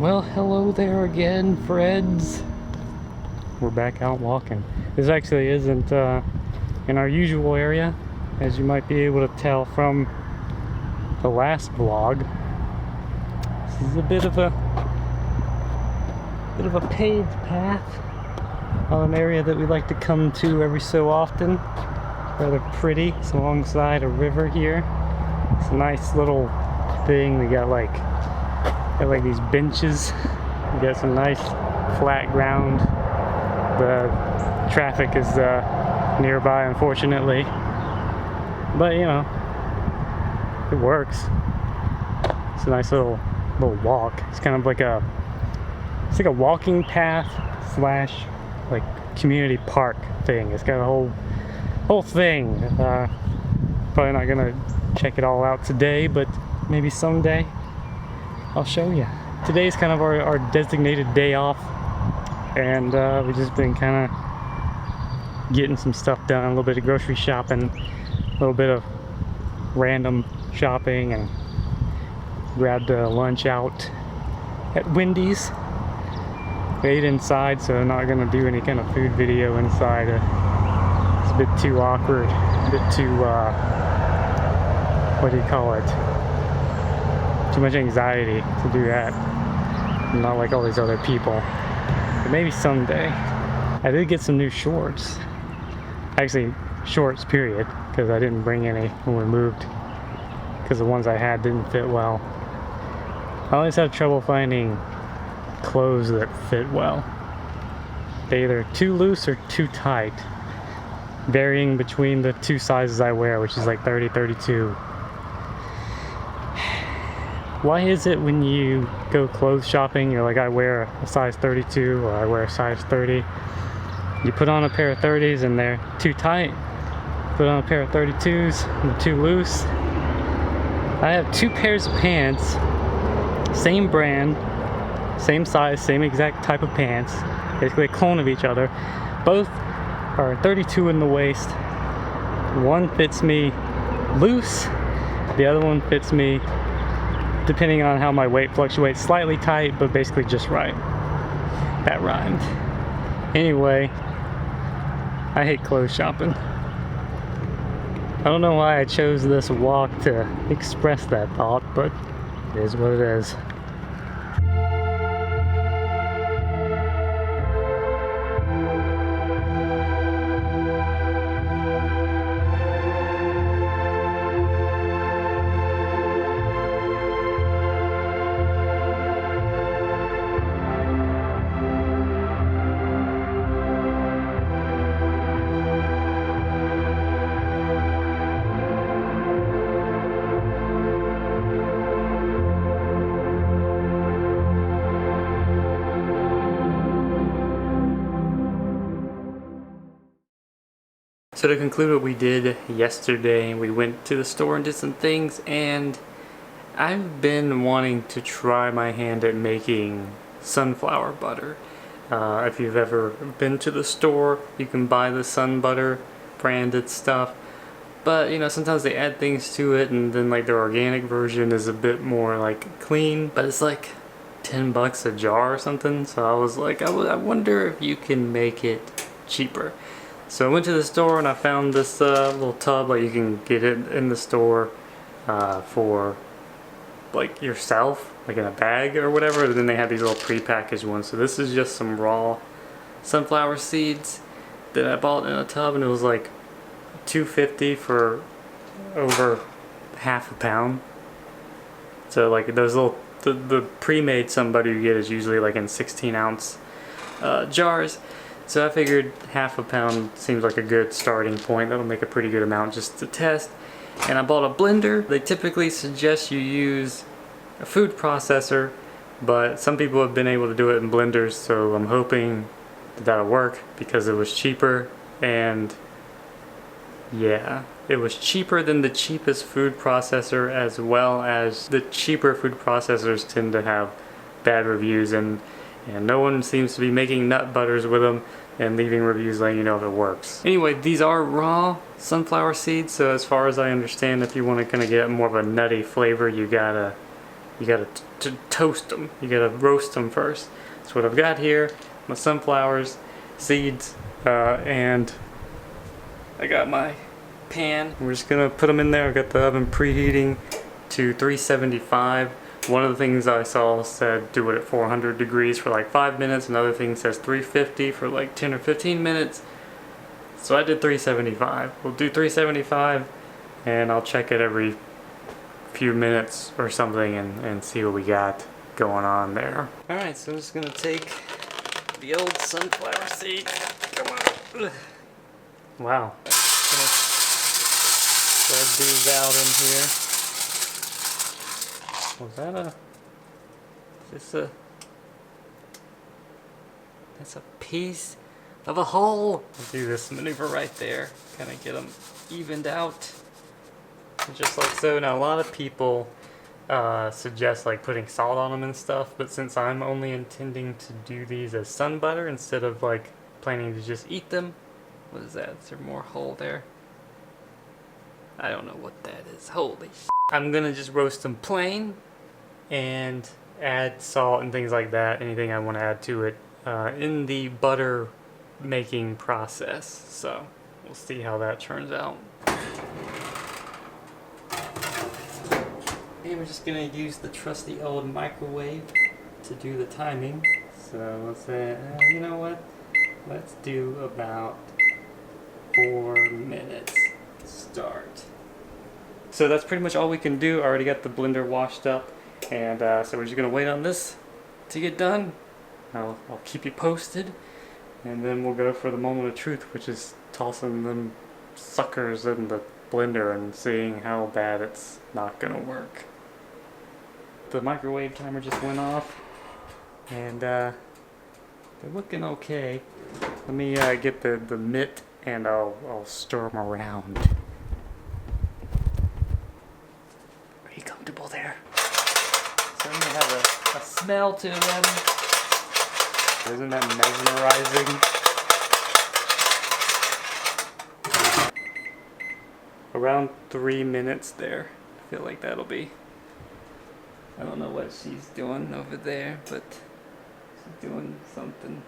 Well, hello there again, friends. We're back out walking. This actually isn't in our usual area, as you might be able to tell from the last vlog. This is a bit of a paved path on an area that we like to come to every so often. Rather pretty. It's alongside a river here. It's a nice little thing. We got like these benches. We got some nice flat ground. The traffic is nearby, unfortunately, but you know, it works. It's a nice little walk. It's kind of like a walking path slash like community park thing. It's got a whole thing. Probably not gonna check it all out today, but maybe someday I'll show you. Today's kind of our designated day off, and we've just been kind of getting some stuff done, a little bit of grocery shopping, a little bit of random shopping, and grabbed lunch out at Wendy's. We ate inside, so I'm not gonna do any kind of food video inside. It's a bit too awkward, a bit too what do you call it? Too much anxiety to do that. I'm not like all these other people. But maybe someday. I did get some new shorts. Actually, shorts period, because I didn't bring any when we moved, because the ones I had didn't fit well. I always have trouble finding clothes that fit well. They're either too loose or too tight, varying between the two sizes I wear, which is like 30, 32. Why is it when you go clothes shopping, you're like, I wear a size 32 or I wear a size 30. You put on a pair of 30s and they're too tight. Put on a pair of 32s and they're too loose. I have two pairs of pants, same brand, same size, same exact type of pants, basically a clone of each other. Both are 32 in the waist. One fits me loose, the other one fits me, depending on how my weight fluctuates, slightly tight, but basically just right. That rhymed. Anyway, I hate clothes shopping. I don't know why I chose this walk to express that thought, but it is what it is. So to conclude what we did yesterday, we went to the store and did some things, and I've been wanting to try my hand at making sunflower butter. If you've ever been to the store, you can buy the Sunbutter branded stuff, but you know, sometimes they add things to it, and then like their organic version is a bit more like clean, but it's like $10 a jar or something. So I was like, I wonder if you can make it cheaper. So I went to the store and I found this little tub. Like, you can get it in the store for like yourself, like in a bag or whatever. And then they have these little pre-packaged ones. So this is just some raw sunflower seeds that I bought in a tub, and it was like $2.50 for over half a pound. So like those little the pre-made Sunbutter you get is usually like in 16-ounce jars. So I figured half a pound seems like a good starting point. That'll make a pretty good amount just to test. And I bought a blender. They typically suggest you use a food processor, but some people have been able to do it in blenders, so I'm hoping that that'll work because it was cheaper, and yeah, it was cheaper than the cheapest food processor, as well as the cheaper food processors tend to have bad reviews, and no one seems to be making nut butters with them and leaving reviews letting you know if it works. Anyway, these are raw sunflower seeds, so as far as I understand, if you want to kind of get more of a nutty flavor, you gotta you gotta toast them. You gotta roast them first. So what I've got here, my sunflowers, seeds, and I got my pan. We're just gonna put them in there. I've got the oven preheating to 375. One of the things I saw said do it at 400 degrees for like 5 minutes. Another thing says 350 for like 10 or 15 minutes. So I did 375. We'll do 375 and I'll check it every few minutes or something and see what we got going on there. Alright, so I'm just gonna take the old sunflower seed. Come on. Wow. Gonna spread these out in here. Was that is this that's a piece of a hole. I'll do this maneuver right there. Kind of get them evened out. Just like so. Now a lot of people suggest like putting salt on them and stuff, but since I'm only intending to do these as Sunbutter instead of like planning to just eat them. What is that? Is there more hole there? I don't know what that is. Holy shit. I'm gonna just roast them plain and add salt and things like that, anything I want to add to it in the butter making process. So we'll see how that turns out. And we're just gonna use the trusty old microwave to do the timing. So let's say, you know what? Let's do about 4 minutes start. So that's pretty much all we can do. I already got the blender washed up, and so we're just gonna wait on this to get done. I'll keep you posted, and then we'll go for the moment of truth, which is tossing them suckers in the blender and seeing how bad it's not gonna work. The microwave timer just went off, and they're looking okay. Let me get the mitt and I'll stir them around. Are you comfortable there? Certainly have a smell to them. Isn't that mesmerizing? Around 3 minutes there. I feel like that'll be. I don't know what she's doing over there, but she's doing something.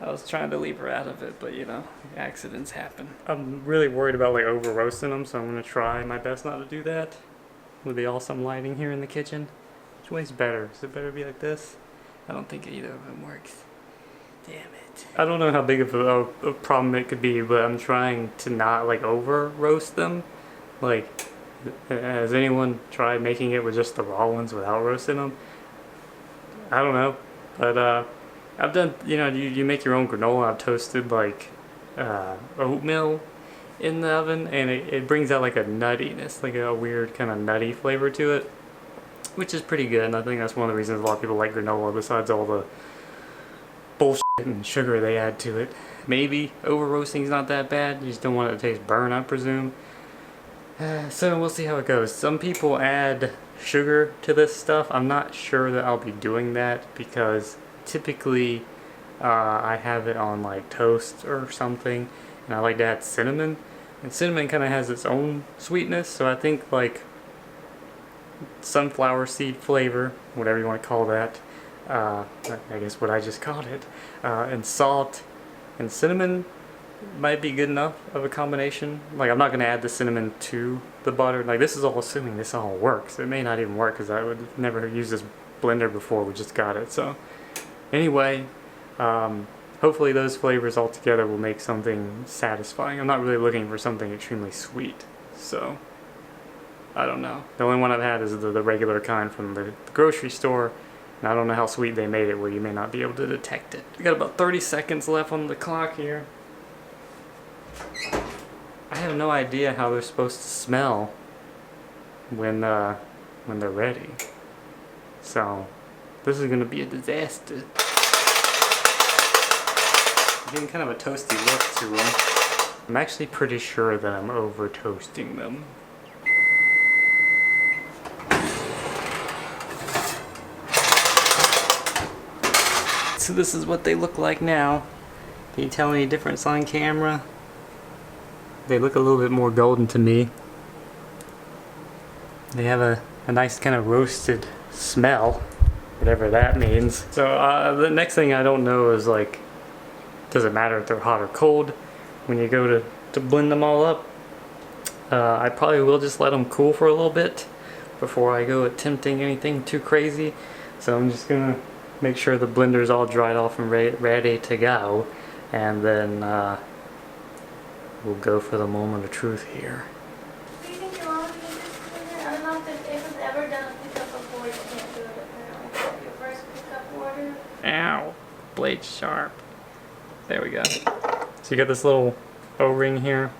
I was trying to leave her out of it, but you know, accidents happen. I'm really worried about like over roasting them, so I'm gonna try my best not to do that. With the awesome lighting here in the kitchen. Which way's better? Does it better be like this? I don't think either of them works. Damn it. I don't know how big of a problem it could be, but I'm trying to not like over roast them. Like, has anyone tried making it with just the raw ones without roasting them? I don't know, but I've done, you know, you make your own granola. I've toasted like oatmeal in the oven, and it brings out like a nuttiness, like a weird kind of nutty flavor to it, which is pretty good. And I think that's one of the reasons a lot of people like granola, besides all the bullshit and sugar they add to it. Maybe over roasting is not that bad. You just don't want it to taste burnt, I presume. So we'll see how it goes. Some people add sugar to this stuff. I'm not sure that I'll be doing that because typically I have it on like toast or something, and I like to add cinnamon, and cinnamon kind of has its own sweetness, so I think like sunflower seed flavor, whatever you want to call that, I guess what I just called it, and salt and cinnamon might be good enough of a combination. Like, I'm not going to add the cinnamon to the butter. Like, this is all assuming this all works. It may not even work because I would never use this blender before we just got it. So anyway, hopefully those flavors all together will make something satisfying. I'm not really looking for something extremely sweet, so I don't know. The only one I've had is the regular kind from the grocery store, and I don't know how sweet they made it where you may not be able to detect it. We got about 30 seconds left on the clock here. I have no idea how they're supposed to smell when they're ready. So this is going to be a disaster. I'm getting kind of a toasty look to them. I'm actually pretty sure that I'm over toasting them. So this is what they look like now. Can you tell any difference on camera? They look a little bit more golden to me. They have a a nice kind of roasted smell, whatever that means. So the next thing I don't know is like, does it matter if they're hot or cold when you go to blend them all up? I probably will just let them cool for a little bit before I go attempting anything too crazy. So I'm just gonna make sure the blender's all dried off and ready to go, and then we'll go for the moment of truth here. Do you think you want to do this blender? I don't know if it was ever done a pickup before. You can't do it apparently. Your first pickup order. Ow, blade sharp. There we go. So you got this little O-ring here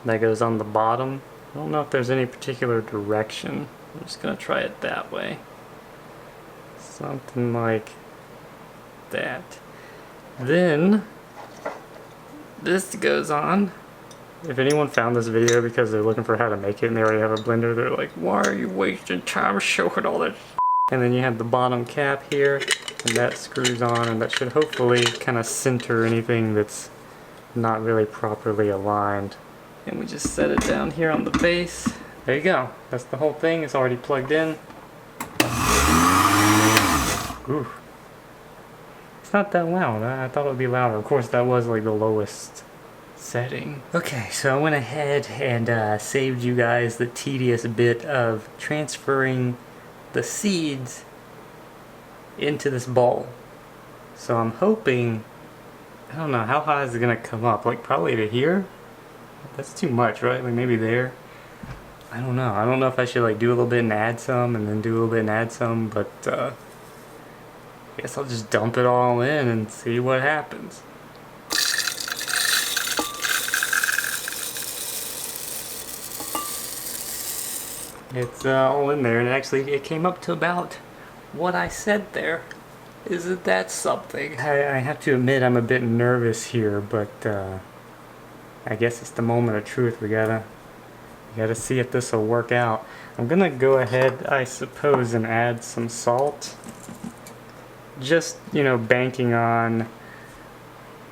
that goes on the bottom. I don't know if there's any particular direction. I'm just gonna try it that way. Something like that. Then this goes on. If anyone found this video because they're looking for how to make it and they already have a blender, they're like, why are you wasting time showing all that? And then you have the bottom cap here, and that screws on, and that should hopefully kind of center anything that's not really properly aligned. And we just set it down here on the base. There you go. That's the whole thing. It's already plugged in. Ooh. It's not that loud. I thought it would be louder. Of course, that was like the lowest setting. Okay, so I went ahead and saved you guys the tedious bit of transferring the seeds into this bowl. So I'm hoping, I don't know, how high is it gonna come up? Like probably to here? That's too much, right? Like maybe there? I don't know. I don't know if I should like do a little bit and add some and then do a little bit and add some, but I guess I'll just dump it all in and see what happens. It's all in there, and actually it came up to about what I said there. Isn't that something? I have to admit I'm a bit nervous here, but I guess it's the moment of truth. We gotta see if this will work out. I'm gonna go ahead, I suppose, and add some salt. Just, you know, banking on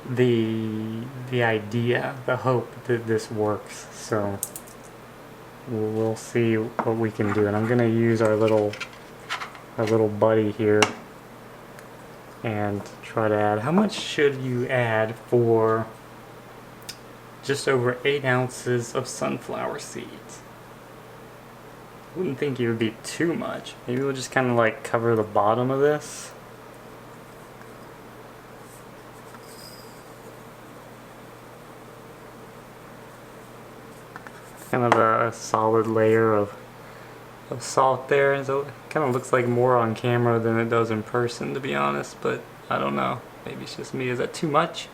the idea, the hope that this works. So we'll see what we can do, and I'm gonna use our little buddy here and try to add. How much should you add for just over 8 ounces of sunflower seeds? Wouldn't think it would be too much. Maybe we'll just kind of like cover the bottom of this. Kind of a solid layer of salt there, so it kind of looks like more on camera than it does in person, to be honest, but I don't know. Maybe it's just me. Is that too much?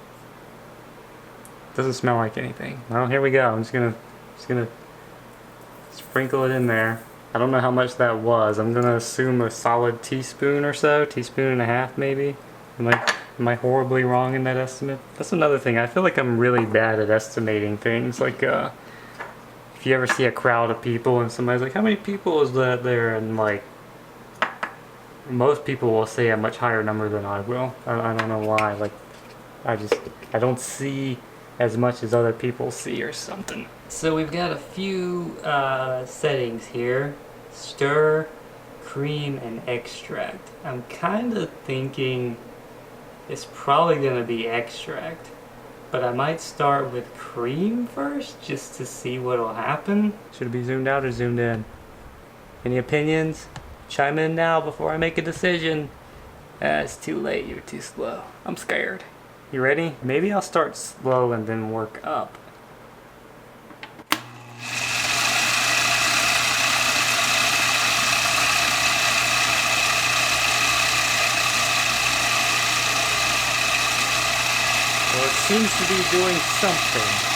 Doesn't smell like anything. Well, here we go. I'm just gonna sprinkle it in there. I don't know how much that was. I'm gonna assume a solid teaspoon or so, teaspoon and a half maybe. Am I horribly wrong in that estimate? That's another thing. I feel like I'm really bad at estimating things. Like if you ever see a crowd of people and somebody's like, how many people is that there? And like, most people will say a much higher number than I will. I don't know why. Like, I don't see as much as other people see or something. So we've got a few settings here. Stir, cream, and extract. I'm kind of thinking it's probably going to be extract. But I might start with cream first, just to see what'll happen. Should it be zoomed out or zoomed in? Any opinions? Chime in now before I make a decision. It's too late, you're too slow. I'm scared. You ready? Maybe I'll start slow and then work up. Well, it seems to be doing something.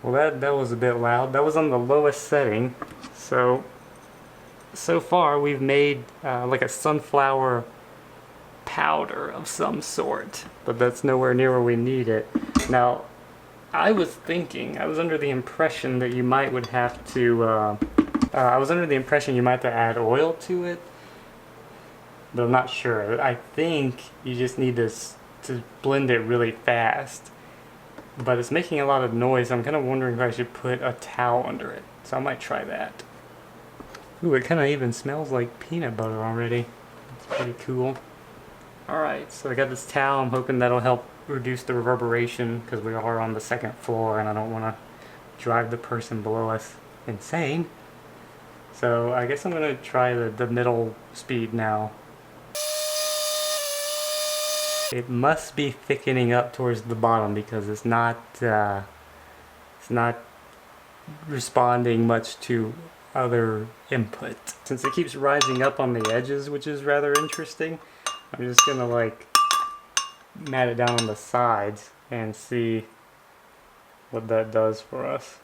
Well, that was a bit loud. That was on the lowest setting. So far we've made like a sunflower powder of some sort, but that's nowhere near where we need it. Now, I was under the impression that you might would have to, I was under the impression you might have to add oil to it. but I'm not sure. I think you just need to blend it really fast. But it's making a lot of noise. I'm kind of wondering if I should put a towel under it. So I might try that. Ooh, it kind of even smells like peanut butter already. It's pretty cool. Alright, so I got this towel. I'm hoping that'll help reduce the reverberation because we are on the second floor and I don't want to drive the person below us insane. So I guess I'm going to try the middle speed now. It must be thickening up towards the bottom because it's not responding much to other input. Since it keeps rising up on the edges, which is rather interesting, I'm just gonna like mat it down on the sides and see what that does for us.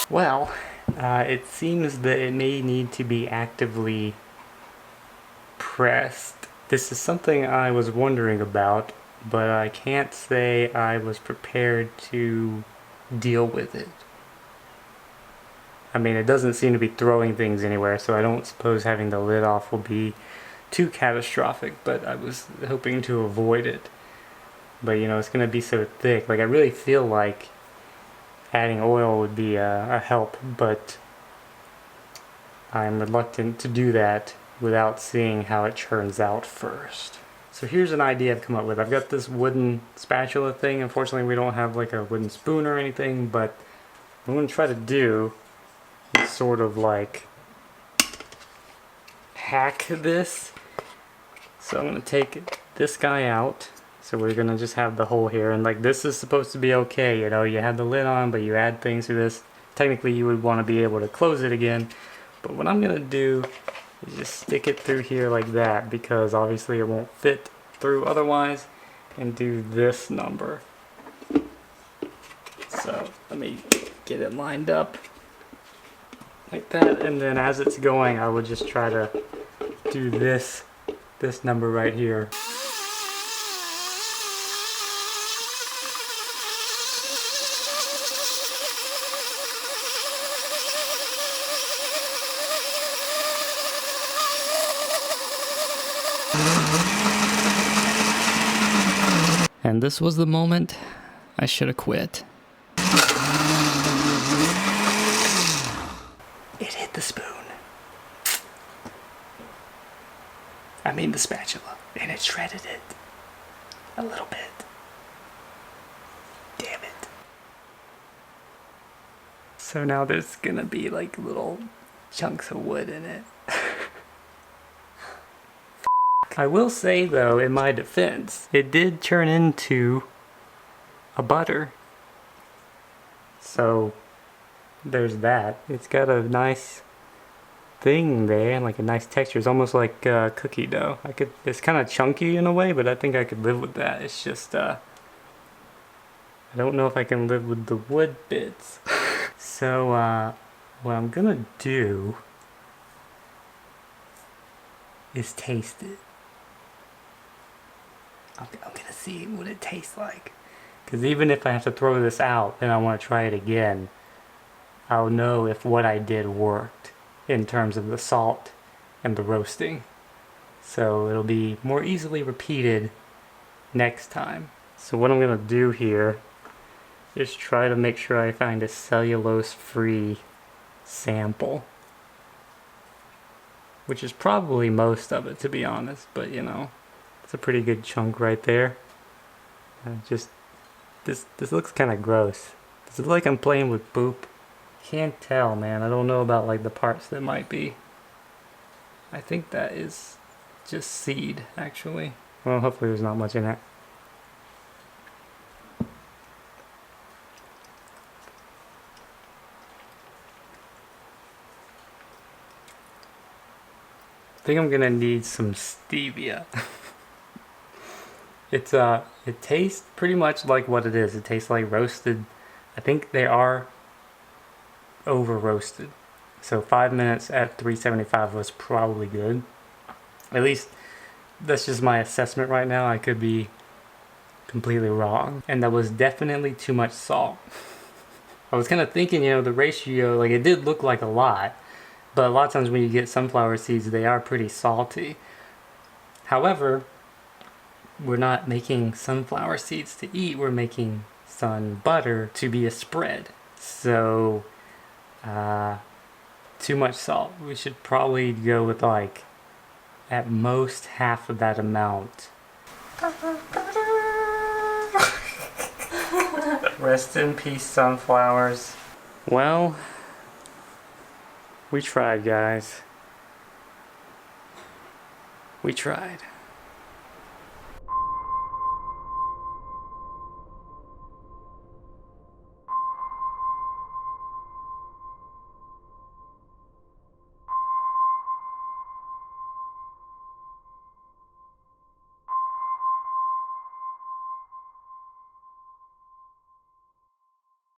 Well, it seems that it may need to be actively pressed. This is something I was wondering about, but I can't say I was prepared to deal with it. I mean, it doesn't seem to be throwing things anywhere, so I don't suppose having the lid off will be too catastrophic, but I was hoping to avoid it. But you know, it's gonna be so thick. Like, I really feel like adding oil would be a help, but I'm reluctant to do that without seeing how it turns out first. So here's an idea I've come up with. I've got this wooden spatula thing. Unfortunately, we don't have like a wooden spoon or anything, but what I'm going to try to do is sort of like hack this. So I'm going to take this guy out. So we're going to just have the hole here, and like this is supposed to be okay, you know, you have the lid on, but you add things to this. Technically you would want to be able to close it again, but what I'm going to do is just stick it through here like that, because obviously it won't fit through otherwise, and do this number. So let me get it lined up like that, and then as it's going I would just try to do this number right here. And this was the moment I should have quit. It hit the spoon. I mean the spatula, and it shredded it a little bit. Damn it. So now there's gonna be like little chunks of wood in it. I will say though, in my defense, it did turn into a butter. So there's that. It's got a nice thing there and like a nice texture. It's almost like cookie dough. It's kind of chunky in a way, but I think I could live with that. It's just I don't know if I can live with the wood bits. So what I'm gonna do is taste it. I'm gonna see what it tastes like. Because even if I have to throw this out and I want to try it again, I'll know if what I did worked in terms of the salt and the roasting. So it'll be more easily repeated next time. So what I'm gonna do here is try to make sure I find a cellulose-free sample. Which is probably most of it, to be honest, but you know. It's a pretty good chunk right there. This looks kind of gross. Does it look like I'm playing with poop? Can't tell, man. I don't know about like the parts that might be. I think that is just seed, actually. Well, hopefully there's not much in it. I think I'm gonna need some stevia. It tastes pretty much like what it is. It tastes like roasted. I think they are over roasted. So 5 minutes at 375 was probably good. At least that's just my assessment right now. I could be completely wrong. And that was definitely too much salt. I was kind of thinking, you know, the ratio, like it did look like a lot, But a lot of times when you get sunflower seeds, they are pretty salty. However, we're not making sunflower seeds to eat, we're making sun butter to be a spread. So, too much salt. We should probably go with like at most half of that amount. Rest in peace, sunflowers. Well, we tried, guys. We tried.